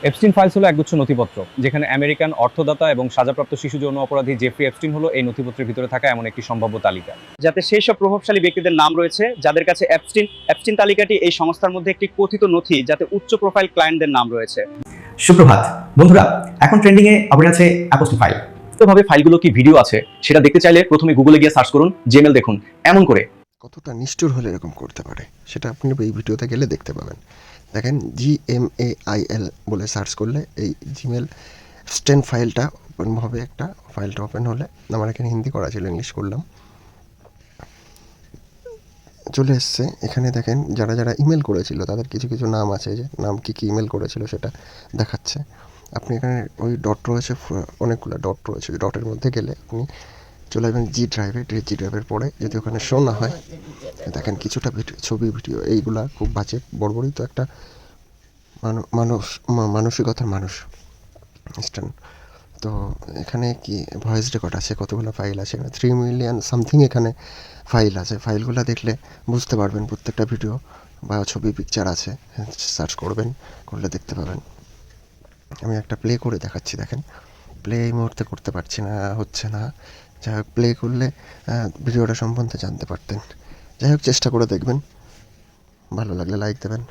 Epstein files হলো একগুচ্ছ নথিপত্র, যেখানে আমেরিকান অর্থদাতা এবং সাজাপ্রাপ্ত শিশু যৌন অপরাধী জেফ্রি এপস্টিন হলো এই নথিপত্রের ভিতরে থাকা এমন একটি সম্ভাব্য তালিকা। যাতে সেই সব প্রভাবশালী ব্যক্তিদের নাম রয়েছে যাদের কাছে অ্যাপস্টিন তালিকাটি এই সংস্থার মধ্যে একটি কথিত নথি, যাতে উচ্চ প্রোফাইল ক্লায়েন্টদের নাম রয়েছে। সুপ্রভাত বন্ধুরা, এখন ট্রেন্ডিং এ আপডেট আছে অ্যাপস্টিন ফাইল। ভাবে ফাইলগুলো কি ভিডিও আছে সেটা দেখতে চাইলে প্রথমে গুগলে গিয়ে সার্চ করুন, জিমেল দেখুন। এমন করে কতটা নিষ্ঠুর হলে এরকম করতে পারে সেটা আপনি এই ভিডিওতে গেলে দেখতে পাবেন। দেখেন, GMAIL বলে সার্চ করলে এই জিমেল স্টেন ফাইলটা ওপেন হবে। ফাইলটা ওপেন হলে আমার এখানে হিন্দি করা ছিল, ইংলিশ করলাম, চলে এসছে। এখানে দেখেন যারা যারা ইমেল করেছিল তাদের কিছু কিছু নাম আছে, যে নাম কী কী ইমেল করেছিল সেটা দেখাচ্ছে। আপনি এখানে ওই ডট রয়েছে, অনেকগুলো ডট রয়েছে, ওই ডটের মধ্যে গেলে আপনি চলে যাবেন জি ড্রাইভের পরে। যদি ওখানে শো না হয়, দেখেন কিছুটা ছবি ভিডিও এইগুলা খুব বাজে, বড়বড়ই তো একটা মানসিকতার মানুষ স্ট্যান্ড। তো এখানে কি ভয়েস রেকর্ড আছে, কতগুলো ফাইল আছে, 3 মিলিয়ন সামথিং এখানে ফাইল আছে। ফাইলগুলো দেখলে বুঝতে পারবেন, প্রত্যেকটা ভিডিও বা ছবি পিকচার আছে, সার্চ করলে দেখতে পাবেন। আমি একটা প্লে করে দেখাচ্ছি, দেখেন। প্লে এই মুহূর্তে করতে পারছি না, হচ্ছে না। যাই হোক, প্লে করলে ভিডিওটা সম্বন্ধে জানতে পারতেন। যাই হোক, চেষ্টা করে দেখবেন, ভালো লাগলে লাইক দেবেন।